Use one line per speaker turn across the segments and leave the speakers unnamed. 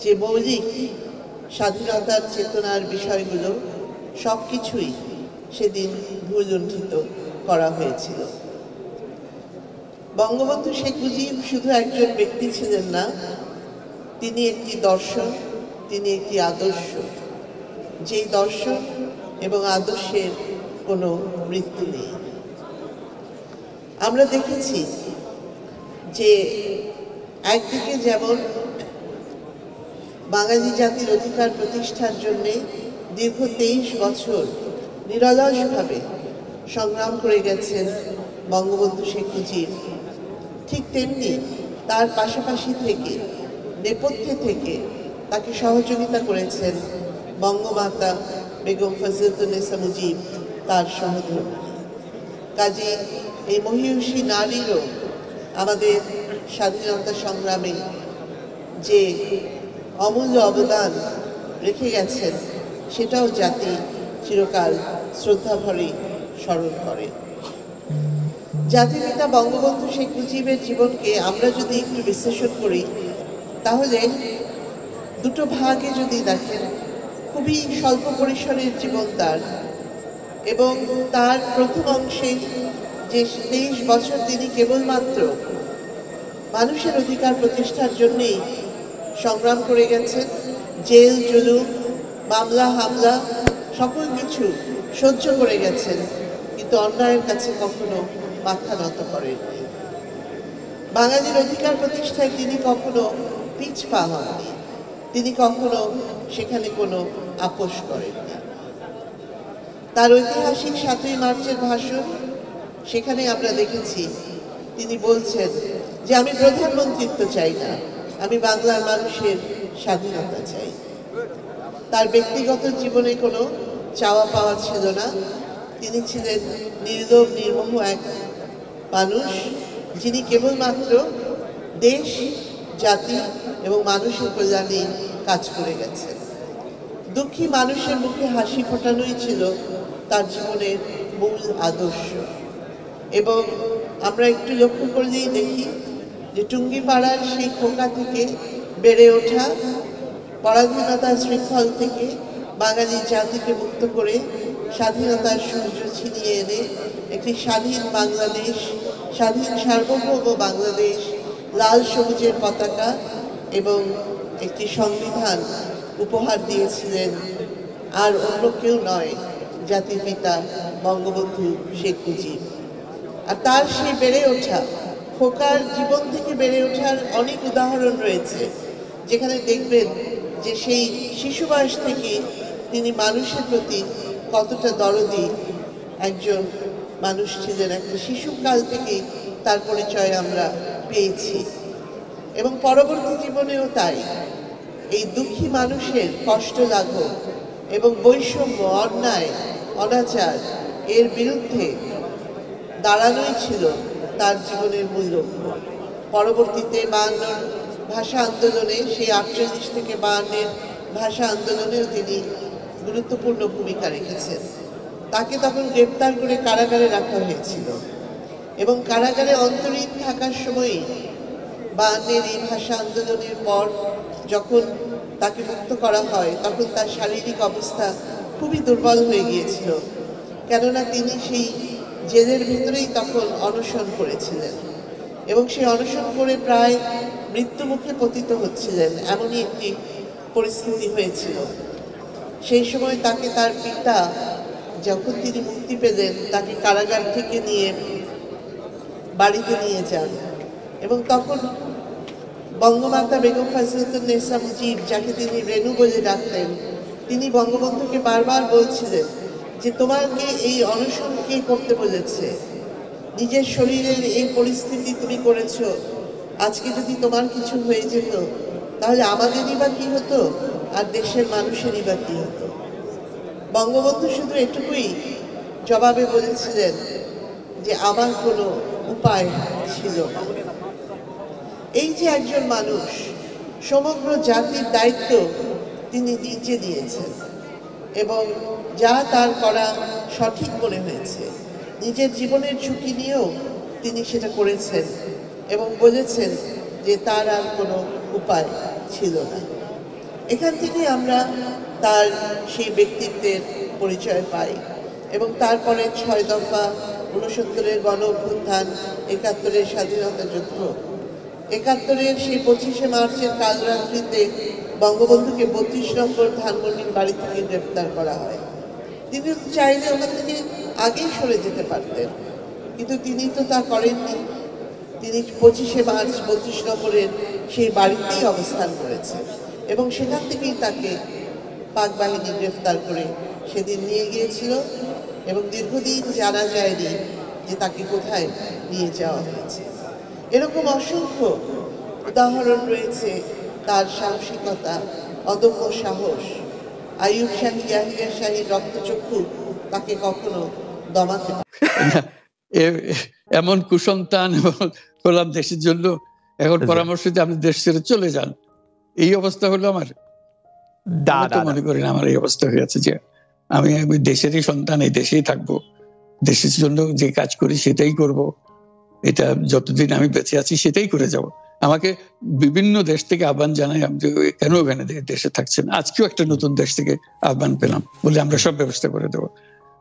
যে মৌলিক স্বাধীনতার চেতনার বিষয়গুলো সবকিছুই সেদিন ভুলুণ্ঠিত করা হয়েছিল। বঙ্গবন্ধু শেখ মুজিব শুধু একজন ব্যক্তি ছিলেন না, তিনি একটি দর্শন, তিনি একটি আদর্শ, যেই দর্শন এবং আদর্শের কোনো মৃত্যু নেই। আমরা দেখেছি যে একদিকে যেমন বাঙালি জাতির অধিকার প্রতিষ্ঠার জন্য দীর্ঘ 23 বছর নিরলসভাবে সংগ্রাম করে গেছেন বঙ্গবন্ধু শেখ মুজিব, ঠিক তেমনি তার পাশাপাশি থেকে নেপথ্যে থেকে তাকে সহযোগিতা করেছেন বঙ্গমাতা বেগম ফজলুন্নেসা মুজিব, তার সহধর্মিণী। কাজে এই মহিয়সী নারীরও আমাদের স্বাধীনতা সংগ্রামে যে অমূল্য অবদান রেখে গেছেন সেটাও জাতি চিরকাল শ্রদ্ধাভরে স্মরণ করে। জাতির পিতা বঙ্গবন্ধু শেখ মুজিবের জীবনকে আমরা যদি একটু বিশ্লেষণ করি, তাহলে দুটো ভাগে যদি দেখেন, খুবই স্বল্প পরিসরের জীবন তার, এবং তার প্রথম অংশে যে 23 বছর তিনি কেবলমাত্র মানুষের অধিকার প্রতিষ্ঠার জন্যেই সংগ্রাম করে গেছেন, জেল জুলুম মামলা হামলা সকল কিছু সহ্য করে গেছেন, কিন্তু অন্যায়ের কাছে কখনো মাথা নত করেননি। বাঙালির অধিকার প্রতিষ্ঠায় তিনি কখনো পিছপা হননি, তিনি কখনো সেখানে কোনো আপোষ করেননি। তার ঐতিহাসিক 7ই মার্চের ভাষণ, সেখানে আমরা দেখেছি তিনি বলছেন যে আমি প্রধানমন্ত্রিত্ব চাই না, আমি বাংলার মানুষের স্বাধীনতা চাই। তার ব্যক্তিগত জীবনে কোনো চাওয়া পাওয়া ছিল না, তিনি ছিলেন নির্লোভ নির্মোহ এক মানুষ, যিনি কেবলমাত্র দেশ জাতি এবং মানুষের কল্যাণে কাজ করে গেছেন। দুঃখী মানুষের মুখে হাসি ফোটানোই ছিল তার জীবনের মূল আদর্শ। এবং আমরা একটু লক্ষ্য করলেই দেখি যে টুঙ্গিপাড়ার সেই খোকা থেকে বেড়ে ওঠা, পরাধীনতার শৃঙ্খল থেকে বাঙালি জাতিকে মুক্ত করে স্বাধীনতার সূর্য ছিনিয়ে এনে একটি স্বাধীন বাংলাদেশ, স্বাধীন সার্বভৌম বাংলাদেশ, লাল সবুজের পতাকা এবং একটি সংবিধান উপহার দিয়েছিলেন আর অন্য কেউ নয়, জাতির পিতা বঙ্গবন্ধু শেখ মুজিব। আর তার সেই বেড়ে ওঠা, খোকার জীবন থেকে বেড়ে ওঠার অনেক উদাহরণ রয়েছে, যেখানে দেখবেন যে সেই শিশু বয়স থেকে তিনি মানুষের প্রতি কতটা দরদি একজন মানুষ ছিলেন। একটা শিশুকাল থেকে তার পরিচয় আমরা পেয়েছি এবং পরবর্তী জীবনেও তাই। এই দুঃখী মানুষের কষ্ট লাঘব এবং বৈষম্য, অন্যায়, অনাচার এর বিরুদ্ধে দাঁড়ানোই ছিল তার জীবনের মূল লক্ষ্য। পরবর্তীতে 52 ভাষা আন্দোলনে, সেই 48 থেকে 52 ভাষা আন্দোলনেও তিনি গুরুত্বপূর্ণ ভূমিকা রেখেছেন। তাকে তখন গ্রেপ্তার করে কারাগারে রাখা হয়েছিল এবং কারাগারে অন্তরীণ থাকার সময়ই 52 এই ভাষা আন্দোলনের পর যখন তাকে মুক্ত করা হয়, তখন তার শারীরিক অবস্থা খুবই দুর্বল হয়ে গিয়েছিল, কেননা তিনি সেই জেলের ভিতরেই তখন অনশন করেছিলেন এবং সেই অনশন করে প্রায় মৃত্যুমুখে পতিত হচ্ছিলেন, এমনই একটি পরিস্থিতি হয়েছিল। সেই সময় তাকে তার পিতা, যখন তিনি মুক্তি পেলেন, তাকে কারাগার থেকে নিয়ে বাড়িতে নিয়ে যান এবং তখন বঙ্গমাতা বেগম ফজলুন্নেসা মুজিব, যাকে তিনি রেনু বলে ডাকতেন, তিনি বঙ্গবন্ধুকে বারবার বলছিলেন যে তোমাকে এই অনশন কে করতে বলেছে, নিজের শরীরের এই পরিস্থিতি তুমি করেছো, আজকে যদি তোমার কিছু হয়ে যেত তাহলে আমাদেরই বা কি হতো, আর দেশের মানুষেরই বা কি হতো। বঙ্গবন্ধু শুধু এটুকুই জবাবে বলেছিলেন যে আমার কোনো উপায় ছিল না। এই যে একজন মানুষ, সমগ্র জাতির দায়িত্ব তিনি নিজে নিয়েছেন এবং যা তার করা সঠিক মনে হয়েছে, নিজের জীবনের ঝুঁকি নিয়েও তিনি সেটা করেছেন এবং বলেছেন যে তার আর কোনো উপায় ছিল না। এখান থেকে আমরা তার সেই ব্যক্তিত্বের পরিচয় পাই। এবং তারপরে 6 দফা, 69-এর গণ অভ্যুত্থান, 71-এর স্বাধীনতা যুদ্ধ, 71-এর সেই 25শে মার্চের কাল রাত্রিতে বঙ্গবন্ধুকে 32 নম্বর ধানমন্ডির বাড়ি থেকে গ্রেপ্তার করা হয়। তিনি চাইলে ওখান থেকে আগেই সরে যেতে পারতেন, কিন্তু তিনি তো তা করেননি। তিনি 25শে মার্চ 32 নম্বরের সেই বাড়িতেই অবস্থান করেছেন এবং সেখান থেকেই তাকে পাক বাহিনী গ্রেফতার করে সেদিন নিয়ে গিয়েছিল এবং দীর্ঘদিন জানা যায়নি যে তাকে কোথায় নিয়ে যাওয়া হয়েছে। এরকম অসংখ্য উদাহরণ রয়েছে তার সাহসিকতা, অদম্য সাহস। আইয়ুব শাহী, ইয়াহিয়া শাহীর রক্তচক্ষু তাকে কখনো দমাতে
এমন কুসন্তান হলাম দেশের জন্য, এখন পরামর্শ দিয়ে আপনি দেশ ছেড়ে চলে যান, এই অবস্থা হলো আমার। মনে করি না আমার এই অবস্থা হয়েছে যে আমি দেশেরই সন্তান, এই দেশেই থাকবো, দেশের জন্য যে কাজ করি সেটাই করব, এটা যতদিন আমি বেঁচে আছি সেটাই করে যাব। আমাকে বিভিন্ন দেশ থেকে আহ্বান জানাই, আমি কেন ওখানে দেশে থাকছেন। আজকেও একটা নতুন দেশ থেকে আহ্বান পেলাম, বলে আমরা সব ব্যবস্থা করে দেবো।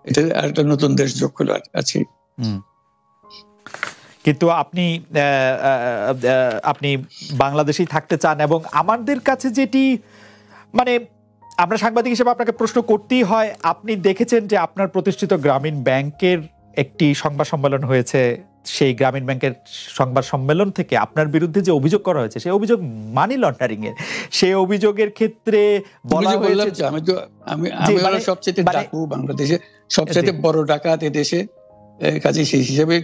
এটা আর একটা নতুন দেশ যোগ হলো আছে।
কিন্তু আপনি বাংলাদেশেই থাকতে চান, এবং আমাদের কাছে যেটি মানে আমরা সাংবাদিক হিসেবে আপনাকে প্রশ্ন করতেই হয়, আপনি দেখেছেন যে আপনার প্রতিষ্ঠিত গ্রামীণ ব্যাংকের একটি সংবাদ সম্মেলন হয়েছে, সেই গ্রামীণ ব্যাংকের সংবাদ সম্মেলন থেকে আপনার বিরুদ্ধে যে অভিযোগ করা হয়েছে সেই অভিযোগ মানি লন্ডারিং এর। সেই অভিযোগের ক্ষেত্রে বলা হয়েছে
আমি সবচেয়ে ডাকু বাংলাদেশে, সবচেয়ে বড় ডাকাত এদেশে, কাজে সেই হিসাবে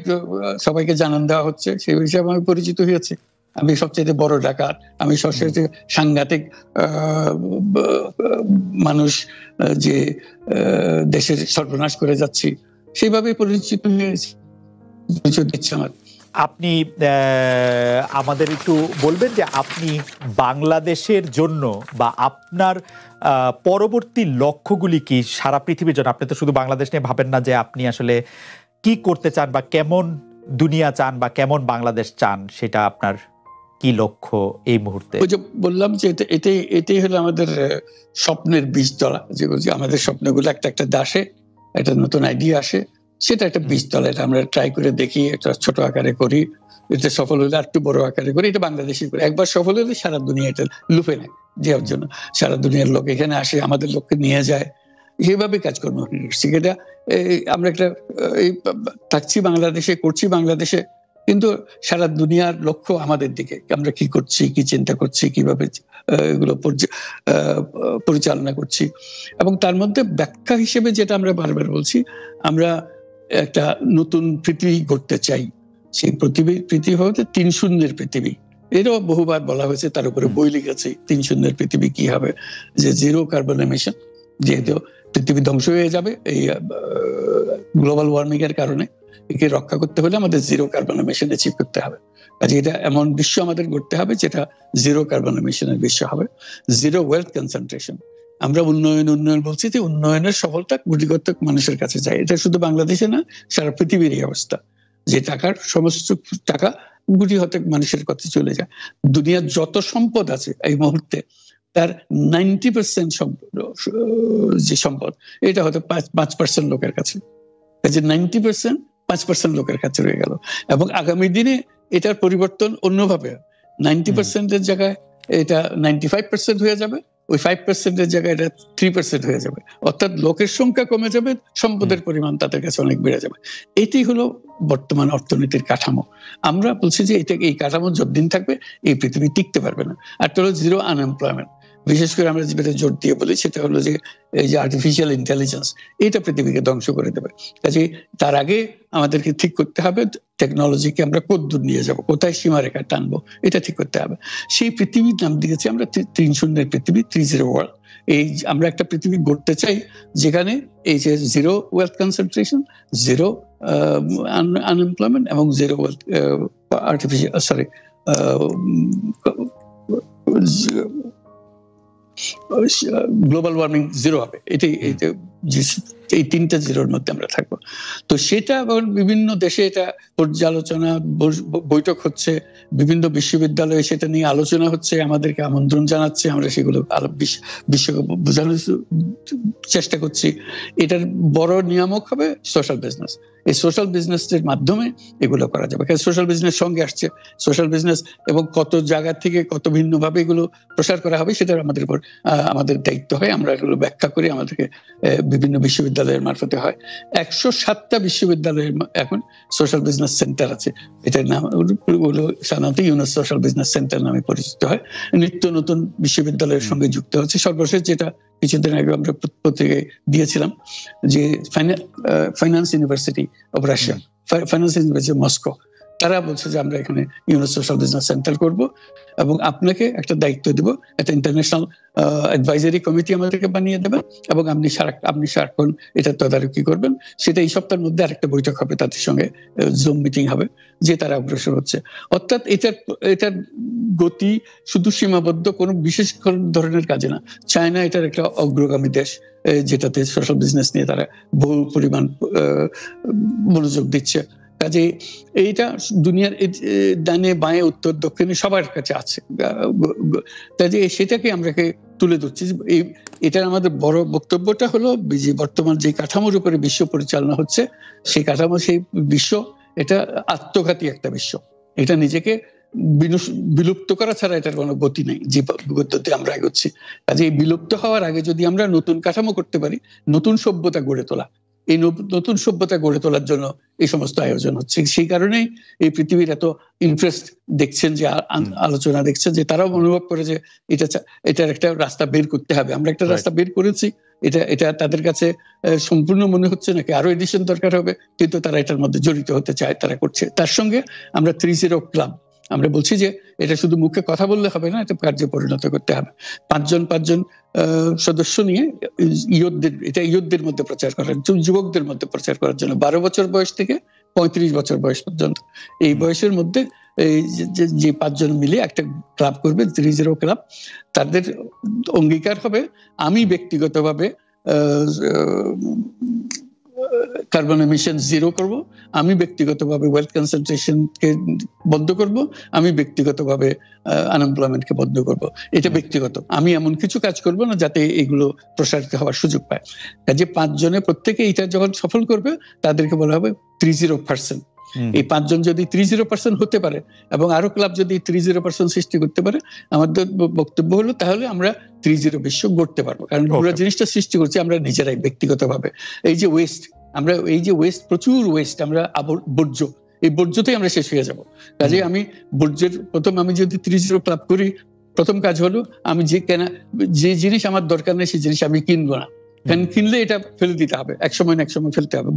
সবাইকে জানান দেওয়া হচ্ছে, সেই হিসাবে আমি পরিচিত হয়েছে। আমি সবচেয়ে বড় ডাকাত, আমি সবচেয়ে সাংঘাতিক মানুষ যে দেশের সর্বনাশ করে যাচ্ছি, সেইভাবে পরিচিত হয়েছে।
আপনি আমাদের একটু বলবেন যে আপনি বাংলাদেশের জন্য বা আপনার পরবর্তী লক্ষ্যগুলি কি সারা পৃথিবীর জন্য? আপনি তো শুধু বাংলাদেশ নিয়ে ভাবেন না, যে আপনি আসলে কি করতে চান বা কেমন দুনিয়া চান বা কেমন বাংলাদেশ চান, সেটা আপনার কি লক্ষ্য এই মুহূর্তে?
ওই যে বললাম যে এটাই হলো আমাদের স্বপ্নের বীজতলা, যে আমাদের স্বপ্নগুলো একটা দাসে একটা নতুন আইডিয়া আসে, সেটা একটা বীজতলা। এটা আমরা ট্রাই করে দেখি, একটা ছোট আকারে করি, এটা সফল হলে একটু বড় আকারে করি, এটা বাংলাদেশি করি। একবার সফল হলে সারা দুনিয়া এটা লুফে নেয় দেওয়ার জন্য, সারা দুনিয়ার লোক এখানে আসে, আমাদের লোককে নিয়ে যায়, এইভাবে কাজকর্ম করছি। এটা আমরা একটা থাকছি বাংলাদেশে, করছি বাংলাদেশে, কিন্তু সারা দুনিয়ার লক্ষ্য আমাদের দিকে, আমরা কি করছি, কি চিন্তা করছি, কিভাবে এগুলো পরিচালনা করছি। এবং তার মধ্যে ব্যাখ্যা হিসেবে যেটা আমরা বারবার বলছি, আমরা একটা নতুন পৃথিবী গড়তে চাই। সেই পৃথিবী হচ্ছে 3 শূন্যের পৃথিবী। এরও বহুবার বলা হয়েছে, তার উপরে বই লিখেছে 3 শূন্যের পৃথিবী কি হবে, যে 0 কার্বন এমিশন, যেহেতু পৃথিবী ধ্বংস হয়ে যাবে এই গ্লোবাল ওয়ার্মিং এর কারণে, একে রক্ষা করতে হলে আমাদের 0 কার্বন এমিশন অ্যাচিভ করতে হবে। কাজে এটা এমন বিশ্ব আমাদের গড়তে হবে যেটা 0 কার্বন এমিশনের বিশ্ব হবে। 0 ওয়েলথ কনসেন্ট্রেশন। আমরা উন্নয়ন বলছি, যে উন্নয়নের সফলতা গুটিকত মানুষের কাছে যায়। এটা শুধু বাংলাদেশে না, সারা পৃথিবীর এই অবস্থা, যে সমস্ত টাকা গুটি হতে মানুষের কাছে চলে যায়। দুনিয়ার যত সম্পদ আছে এই মুহূর্তে, তার 90% যে সম্পদ, এটা হয়তো 5% লোকের কাছে, 90% 5% লোকের কাছে রয়ে গেল। এবং আগামী দিনে এটার পরিবর্তন অন্যভাবে, 90%-এর জায়গায় এটা 95% হয়ে যাবে, ওই 5%-এর জায়গায় এটা 3% হয়ে যাবে। অর্থাৎ লোকের সংখ্যা কমে যাবে, সম্পদের পরিমাণ তাদের কাছে অনেক বেড়ে যাবে। এটি হলো বর্তমান অর্থনীতির কাঠামো। আমরা বলছি যে এই কাঠামো যতদিন থাকবে এই পৃথিবী টিকতে পারবে না। আর তো হলো 0 আনএমপ্লয়মেন্ট। বিশেষ করে আমরা যেটা জোর দিয়ে বলি, সেটা হলো যে এই যে আর্টিফিশিয়াল ইন্টেলিজেন্স, এটা পৃথিবীকে ধ্বংস করে দেবে। কাজে তার আগে আমাদেরকে ঠিক করতে হবে টেকনোলজিকে আমরা কতদূর নিয়ে যাব, কোথায় সীমারেখা টানবো, এটা ঠিক করতে হবে। সেই পৃথিবীর নাম দিয়েছি আমরা 3 শূন্যের পৃথিবী, 30 ওয়ার্ল্ড। এই আমরা একটা পৃথিবী গড়তে চাই যেখানে এই যে 0 ওয়েলথ কনসেন্ট্রেশন, 0 আনএমপ্লয়মেন্ট এবং 0 ওয়েলথ গ্লোবাল ওয়ার্মিং 0 হবে। এটাই এই 3টা জিরোর মধ্যে আমরা থাকবো। তো সেটা আবার বিভিন্ন দেশে এটা পর্যালোচনা বৈঠক হচ্ছে, বিভিন্ন বিশ্ববিদ্যালয়ে সেটা নিয়ে আলোচনা হচ্ছে, আমাদেরকে আমন্ত্রণ জানাচ্ছে, আমরা সেগুলো বিশ্বকে বোঝানোর চেষ্টা করছি। এটার বড় নিয়ামক হবে সোশ্যাল বিজনেস। এই সোশ্যাল বিজনেসের মাধ্যমে এগুলো করা যাবে। কারণ সোশ্যাল বিজনেস সঙ্গে আসছে, সোশ্যাল বিজনেস এবং কত জায়গা থেকে কত ভিন্নভাবে এগুলো প্রসার করা হবে সেটা আমাদের উপর আমাদের দায়িত্ব হয়। আমরা এগুলো ব্যাখ্যা করি, আমাদেরকে বিভিন্ন বিশ্ববিদ্যালয়ের মারফতে হয়। 107টা বিশ্ববিদ্যালয়ের এখন সোশ্যাল বিজনেস সেন্টার আছে। এটার নাম হলো সাধারণত ইউনুস সোশ্যাল বিজনেস সেন্টার নামে পরিচিত হয়। নিত্য নতুন বিশ্ববিদ্যালয়ের সঙ্গে যুক্ত হচ্ছে। সর্বশেষ যেটা কিছুদিন আগে আমরা পত্রিকায় দিয়েছিলাম যে finance university of Russia, finance university Moscow, তারা বলছে যে আমরা এখানে ইউনুস সোশ্যাল বিজনেস সেন্টার করব এবং আপনাকে একটা দায়িত্ব দেব, একটা ইন্টারন্যাশনাল অ্যাডভাইজারি কমিটি আমাদেরকে বানিয়ে দেবেন এবং আপনি সারাক্ষণ এটা তদারকি করবেন। সেটা এই সপ্তাহের মধ্যে আরেকটা বৈঠক হবে, তাদের সঙ্গে জুম মিটিং হবে, যে তারা অগ্রসর হচ্ছে। অর্থাৎ এটার গতি শুধু সীমাবদ্ধ কোনো বিশেষ ধরনের কাজে না। চায়না এটার একটা অগ্রগামী দেশ, যেটাতে সোশ্যাল বিজনেস নিয়ে তারা বহু পরিমাণ মনোযোগ দিচ্ছে। কাজে এইটা দুনিয়ার ডানে বাঁয়ে উত্তর দক্ষিণে সবার কাছে আছে। কাজে সেটাকে আমরা তুলে ধরছি। এটার আমাদের বড় বক্তব্যটা হলো যে বর্তমান যে কাঠামোর উপরে বিশ্ব পরিচালনা হচ্ছে, সেই কাঠামো, সেই বিশ্ব এটা আত্মঘাতী একটা বিশ্ব। এটা নিজেকে বিলুপ্ত করা ছাড়া এটার কোনো গতি নেই, যে গতিতে আমরা এগোচ্ছি। কাজে এই বিলুপ্ত হওয়ার আগে যদি আমরা নতুন কাঠামো করতে পারি, নতুন সভ্যতা গড়ে তোলা, এই নতুন সভ্যতা গড়ে তোলার জন্য এই সমস্ত আয়োজন হচ্ছে। সেই কারণেই এই পৃথিবীর এত ইন্টারেস্ট দেখছেন, যে আলোচনা দেখছেন, যে তারাও অনুভব করে যে এটার একটা রাস্তা বের করতে হবে। আমরা একটা রাস্তা বের করেছি, এটা তাদের কাছে সম্পূর্ণ মনে হচ্ছে নাকি আরো এডিশন দরকার হবে, কিন্তু তারা এটার মধ্যে জড়িত হতে চায়, তারা করছে। তার সঙ্গে আমরা 30 ক্লাব, আমরা বলছি যে এটা শুধু মুখে কথা বললে হবে না, এটা কার্যে পরিণত করতে হবে। 5জন সদস্য নিয়ে ইয়ুথদের মধ্যে প্রচার করার, যুবকদের মধ্যে প্রচার করার জন্য 12 বছর বয়স থেকে 35 বছর বয়স পর্যন্ত, এই বয়সের মধ্যে যে 5 জন মিলে একটা ক্লাব করবে, 30 ক্লাব। তাদের অঙ্গীকার হবে, আমি ব্যক্তিগতভাবে কার্বন এমিশন জিরো করব, আমি ব্যক্তিগতভাবে ওয়েলথ কনসেন্ট্রেশনকে বন্ধ করব, আমি ব্যক্তিগতভাবে আনএমপ্লয়মেন্টকে বন্ধ করব। এটা ব্যক্তিগত, আমি এমন কিছু কাজ করব না যাতে এগুলো প্রসারিত হওয়ার সুযোগ পায়। কাজে 5 জনে প্রত্যেকে এটা যখন সফল করবে, তাদেরকে বলা হবে 30%। এই 5 জন যদি 30% হতে পারে এবং আরো ক্লাব যদি 30% সৃষ্টি করতে পারে, আমাদের বক্তব্য হলো তাহলে আমরা 30 বিশ্ব গড়তে পারবো। কারণ পুরো জিনিসটা সৃষ্টি করছি আমরা নিজেরাই ব্যক্তিগতভাবে। এই যে ওয়েস্ট, প্রচুর ওয়েস্ট, আমরা বর্জ্য, এই বর্জ্যতেই আমরা শেষ হয়ে যাব। কাজে আমি বর্জ্যের আমি যদি 30 ক্লাব করি, প্রথম কাজ হলো আমি যে জিনিস আমার দরকার নেই সেই জিনিস আমি কিনবো না। কারণ কিনলে এটা ফেলে দিতে হবে, এক সময় ফেলতে হবে।